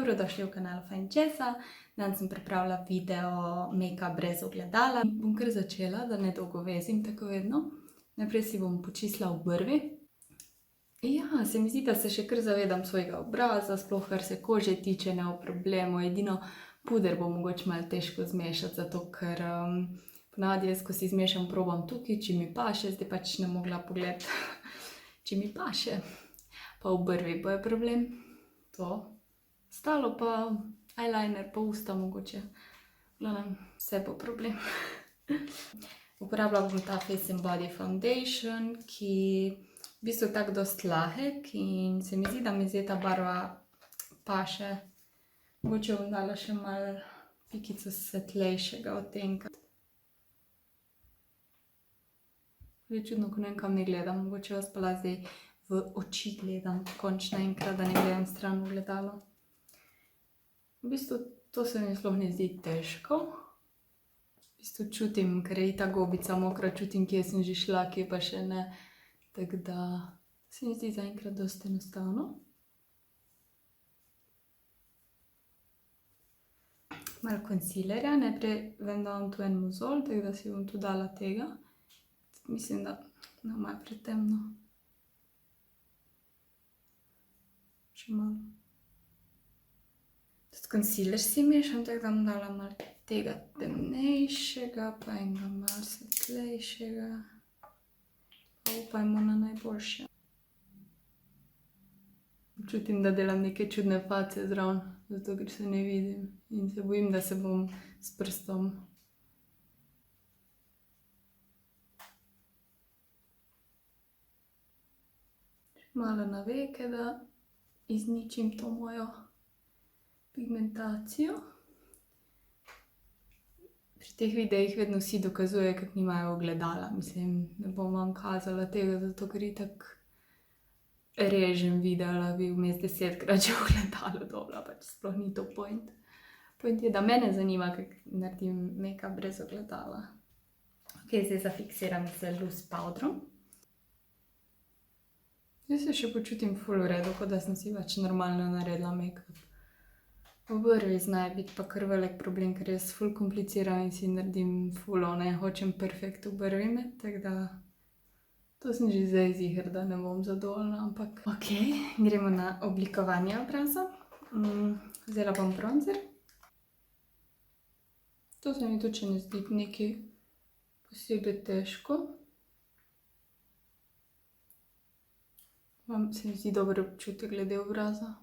dobrodošli v kanalu Fine Jessa. Danes sem pripravila video make-up brez ogledala. Bom kar začela, da ne dolgo vezim, tako vedno. Najprej si bom počistila obrvi. Ja, se mi zdi, da se še kar zavedam svojega obraza, sploh kar se kože tiče, ne v problemu. Edino puder bo mogoče malo težko zmešati, zato ker ponavadi jaz, ko si zmešam, probam tukaj, če mi paše, zdaj pač ne mogla pogledati, če mi paše. Pa obrvi bo je problem. To. Stalo pa eyeliner, pa usta mogoče. Glavnem, vse bo problem. Uporabljala bom ta Face & Body Foundation, ki v bistvu tako dost lahek in se mi zdi, da mi zdaj ta barva paše. Mogoče bom dala še malo pikico svetlejšega odtenka. Je čudno, ko ne vem, kam ne gledam. Mogoče vas pa zdaj v oči gledam, končno enkrat, da ne gledam stran v gledalo. V bistvu to se mi sploh ne zdi težko. V bistvu čutim, ker je ta gobica mokra, čutim, kje sem že šla, kje pa še ne. Tako da se mi zdi zaenkrat dosti enostavno. Malo concealerja, najprej vem, da imam tu en mozolj, tako da si bom tu dala tega. Mislim, da malo pretemno. Še malo. Tudi concealer si mešam, tako da bom dala malo tega temnejšega, pa enega malo svetlejšega. Pa upajmo na najboljše. Čutim, da delam neke čudne face zraven, zato ker se ne vidim. In se bojim, da se bom s prstom. Malo na veke, da izničim to mojo pigmentacijo. Pri teh videih vedno vsi dokazujejo, kako nimajo ogledala. Mislim, ne bom vam kazala tega, zato ker itak režem videla, bi vmes 10krat že ogledalo dobila, pač sploh ni to point. Point je, da mene zanima, kako naredim make-up brez ogledala. Ok, zdaj zafiksiram z loose powderom. Zdaj se še počutim ful v redu, kot da sem si pač normalno naredila make-up. Obrvi znajo biti pa kar velik problem, ker jaz ful kompliciram in si naredim ful, hočem perfekt obrvi imeti, tako da to sem že zdaj ziher, da ne bom zadovoljna, ampak ok, gremo na oblikovanje obraza. Vzela bom bronzer. To se mi tudi ne zdi nekaj posebej težko. Vam se mi zdi dober občutek glede obraza.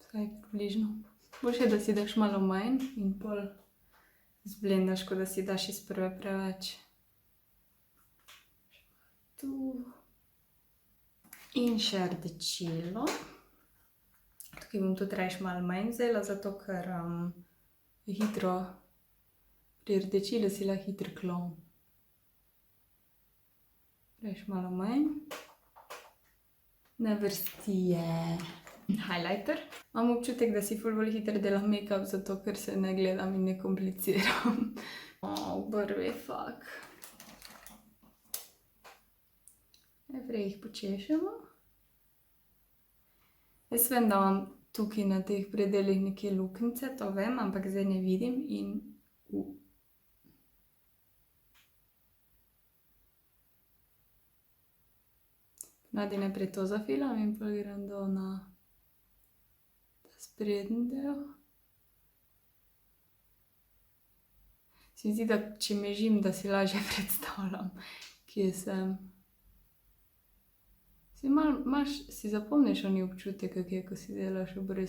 Vsaj približno. Boljše, da si daš malo manj in pol zblendaš, kot da si daš iz prve preveč. Tu. In še rdečilo. Tukaj bom tudi rajš malo manj vzela, zato ker je hitro, pri rdečilu si lahko hitro klon. Rajš malo manj. Na vrsti je highlighter. Imam občutek, da si ful bolj hitro delam make-up, zato ker se ne gledam in ne kompliciram. Obrvi, fuck. Najprej jih počešemo. Jaz vem, da imam tukaj na teh predelih neke luknjice, to vem, ampak zdaj ne vidim in Nadi najprej to zafilam in pa grem do na ta sprednji del. Se mi zdi, da če mežim, da si lažje predstavljam, kje sem. Si zapomniš oni občutek, kak je, ko si delaš obrvi.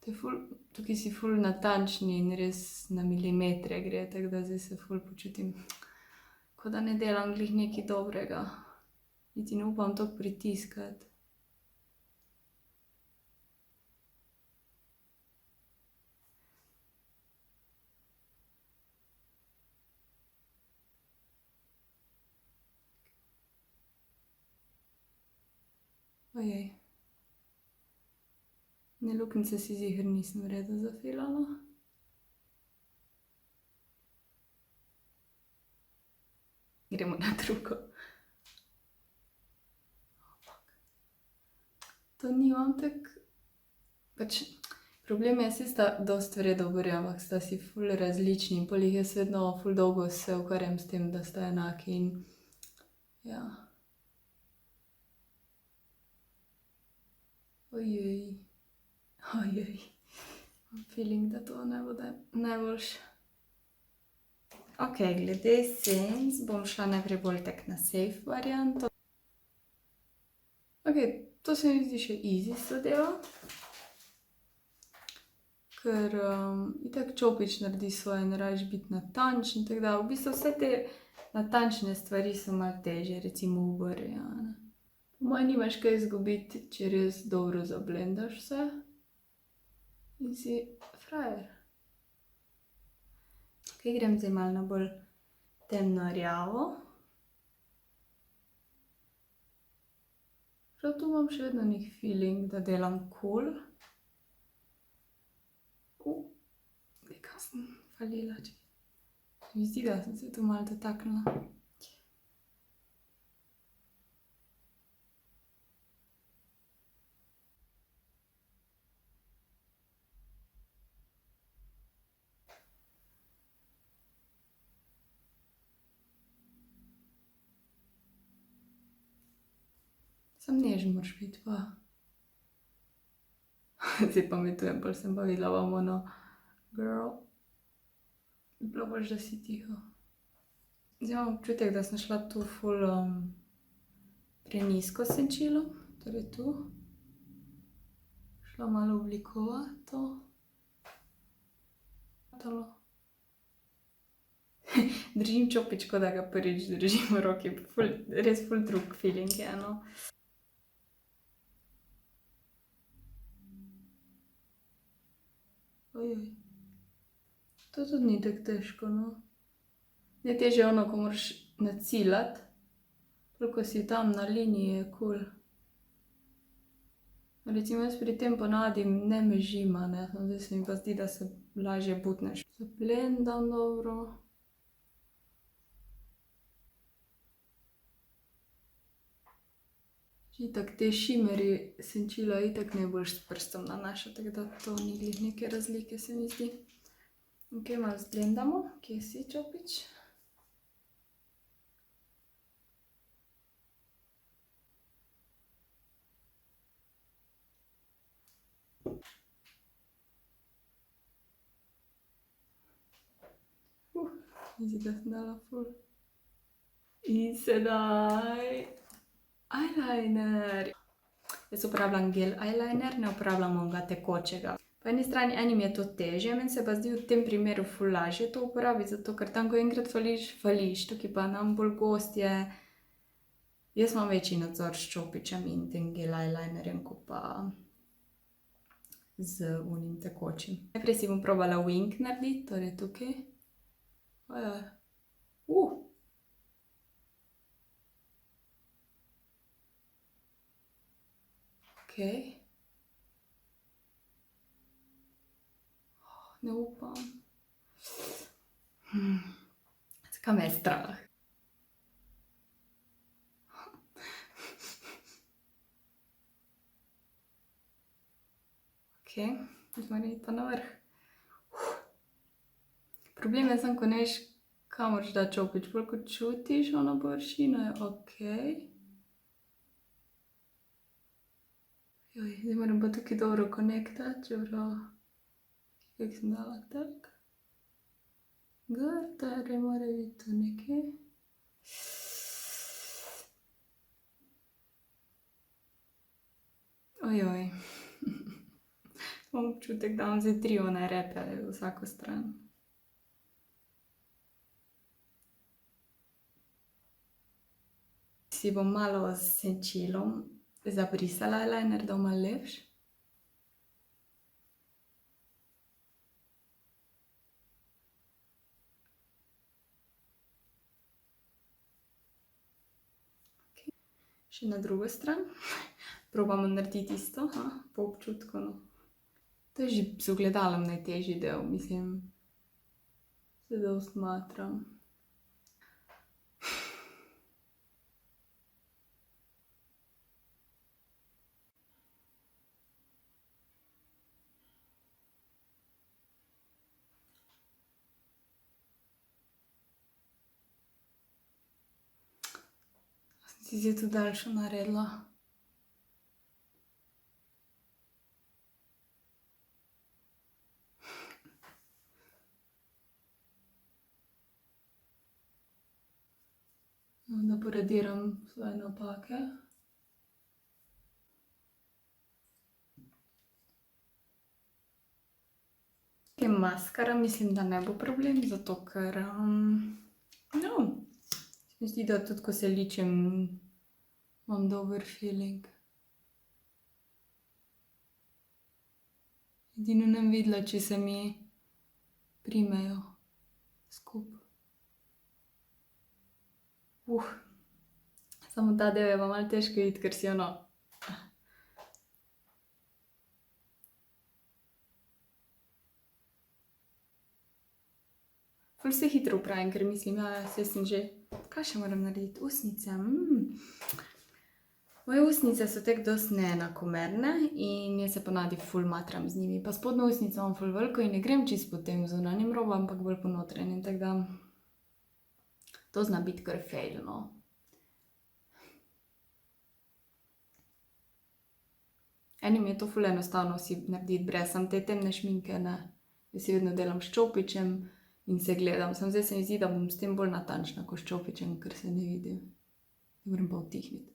Tukaj si ful natančni in res na milimetre gre, tako da zdaj se ful počutim, kot da ne delam glih nekaj dobrega. Niti ne upam toliko pritiskati. Ojej. Ne, luknjice si ziher nisem v redu zafilala. Gremo na drugo. To nimam tako Pač problem je, saj sta dosti v redu govorila, ampak sta si ful različni in pol jih jaz vedno ful dolgo se ukvarjam s tem, da sta enaki in ja. Ojej. Ojej. Imam feeling, da to ne bude najboljše. Ok, glede senc bom šla najprej bolj tak na safe varianto. Ok, to se mi zdi še easy zadeva. Ker itak Čopič naredi svoje, ne rabiš biti natančen, tako da v bistvu vse te natančne stvari so malo težje, recimo v vrvi, a ne. Po mojem nimaš kaj izgubiti, če res dobro zablendaš vse in si frajer. Ok, grem zdaj malo na bolj temno rjavo. Prav tu imam še vedno nek feeling, da delam cool. Nekaj sem falila, če mi zdi, da sem se tu malo dotaknila. Sam nežen moraš biti, pa. Zdaj pametujem, pol sem pa videla vam ono, girl, bi bilo boljše, da si tiho. Zdaj imam občutek, da sem šla tu ful prenizko s senčilom, torej tu. Šla malo oblikovati to. Držim Čopič, kot da ga prvič držim v roki, res ful drug feeling je, no. Ojoj. To tudi ni tako težko, no. Najtežje je ono, ko moraš naciljati, pol ko si tam na liniji, je kul. Recimo jaz pri tem ponavadi ne mežim, a ne, zdaj se mi pa zdi, da se lažje butneš. Zablendam dobro. Itak te šimerji senčila itak najboljše s prstom nanaša, tako da to ni glih neke razlike, se mi zdi. Ok, malo zblendamo. Kje si, Čopič? Zdi, da sem dala ful. In sedaj eyeliner. Jaz uporabljam gel eyeliner, ne uporabljam onega tekočega. Po eni strani enim je to težje, meni se pa zdi v tem primeru ful lažje to uporabiti, zato ker tam, ko enkrat fališ, tukaj pa nam bolj gost je. Jaz imam večji nadzor s Čopičem in tem gel eyelinerjem, ko pa z onim tekočim. Najprej si bom probala wing narediti, torej tukaj. Ojoj. Ok. Ne upam. Zakaj me je strah? Ok, zdaj moram iti pa na vrh. Problem je samo, ko ne veš, kam moraš dati Čopič, pol ko čutiš ono površino, je ok. Zdaj moram pa tukaj dobro konektati, čeprav kako sem dala tako. Gor, torej mora biti tu nekje. Ojoj. Imam občutek, da imam zdaj 3 one repe v vsako stran. Si bom malo s senčilom zabrisala eyeliner, da bo malo lepši. Še na drugo stran. Probamo narediti isto, po občutku, no. To je že z ogledalom najtežji del, mislim. Se dosti matram. Si je tu daljšo naredila. Da porediram svoje napake. Maskara mislim, da ne bo problem, zato ker no, se mi zdi, da tudi ko se ličim, imam dober feeling. Edino ne bom videla, če se mi primejo skupaj. Samo ta del je pa malo težko videti, ker si ono. Ful se hitro upravim, ker mislim, saj sem že, kaj še moram narediti, usnice. Moje usnice so tako dosti neenakomerne in jaz se ponavadi ful matram z njimi. Pa spodnjo usnico imam ful veliko in ne grem čisto po tem zunanjem robu, ampak bolj po notranjem, tako da to zna biti kar fail, no. Enim je to ful enostavno si narediti brez sam te temne šminke, ne. Jaz si vedno delam s čopičem in se gledam. Samo zdaj se mi zdi, da bom s tem bolj natančna kot s čopičem, ker se ne vidim. Moram pa utihniti.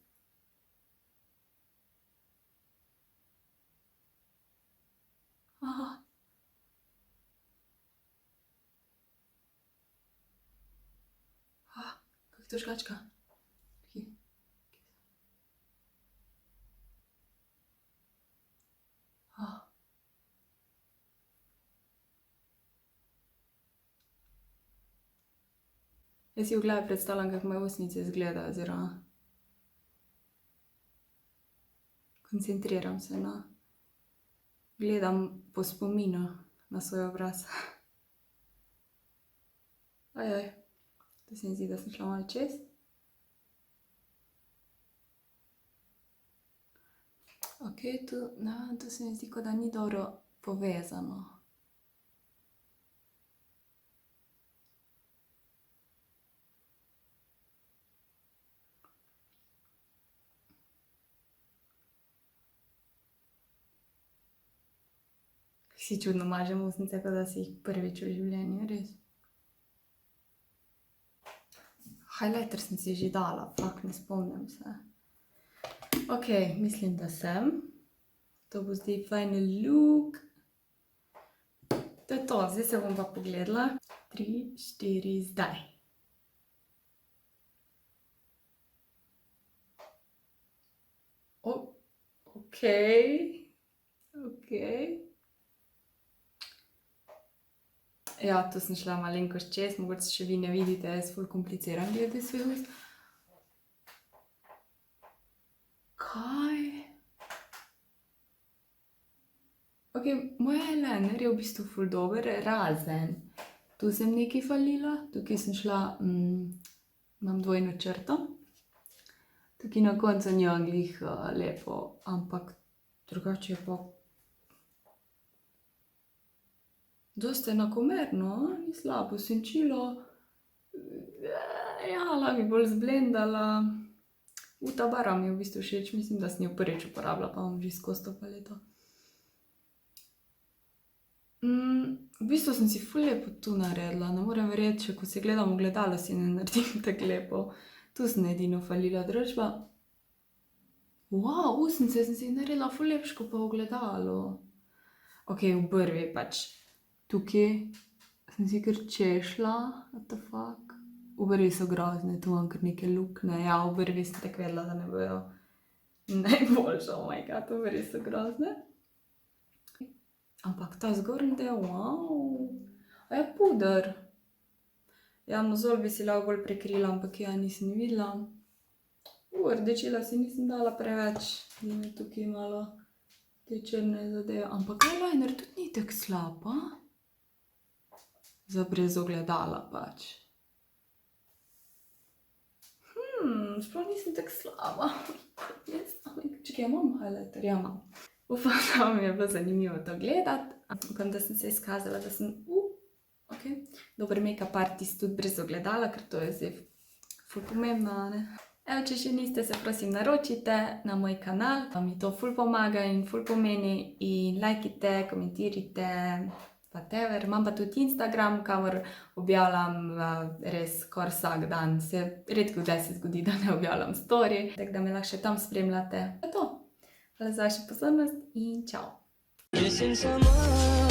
Kako je to žgačka? Jaz si v glavi predstavljam, kako moje usnice izgledajo, oziroma koncentriram se na, gledam po spominu na svoj obraz. To se mi zdi, da sem šla malo čez. Ok, tu se mi zdi, kot da ni dobro povezano. Si čudno mažem usnice, kot da si jih prvič v življenju, res. Highlighter sem si že dala, fakt ne spomnim se. Ok, mislim, da sem. To bo zdaj final look. To je to, zdaj se bom pa pogledala. 3, 4, zdaj. Ok. Ja, tu sem šla malenkost čez, mogoče še vi ne vidite, jaz ful kompliciram glede svojih ust. Kaj? Ok, moj eyeliner je v bistvu ful dober, razen. Tu sem nekaj falila, tukaj sem šla, imam dvojno črto. Tukaj na koncu ni glih lepo, ampak drugače je pa dosti enakomerno, ni slabo, senčilo. Ja, lahko bi bolj zblendala. Ta barva mi je v bistvu všeč, mislim, da sem jo prvič uporabila, pa imam že skozi to paleto. V bistvu sem si ful lepo tu naredila, ne morem verjeti, še ko se gledam v ogledalo, si ne naredim tako lepo. Tu sem edino falila, drugače pa usnice sem si naredila ful lepše kot pa v ogledalu. Ok, obrvi pač. Tukaj sem si kar češla, what the fuck. Obrvi so grozne, tu imam kar neke luknje, ja, obrvi sem tako vedela, da ne bojo najboljše, oh my god, obrvi so grozne. Ampak ta zgornji del, ja, puder. Ja, mozolj bi si lahko bolj prekrila, ampak ja, nisem videla. Rdečila si nisem dala preveč, da mi tukaj malo te črne zadeve, ampak eyeliner tudi ni tako slab, za brez ogledala pač. Sploh nisem tako slaba. Čakaj, imam highlighter? Ja, imam. Upam, da vam je bilo zanimivo to gledati. Upam, da sem se izkazala, da sem dober make-up artist tudi brez ogledala, ker to je zdaj ful pomembno, ne? Evo, če še niste, se prosim naročite na moj kanal, mi to ful pomaga in ful pomeni in lajkite, komentirajte, whatever. Imam pa tudi Instagram, kamor objavljam res skoraj vsak dan, se redko kdaj se zgodi, da ne objavljam story, tako da me lahko še tam spremljate. To je to. Hvala za vašo pozornost in čau! Missing someone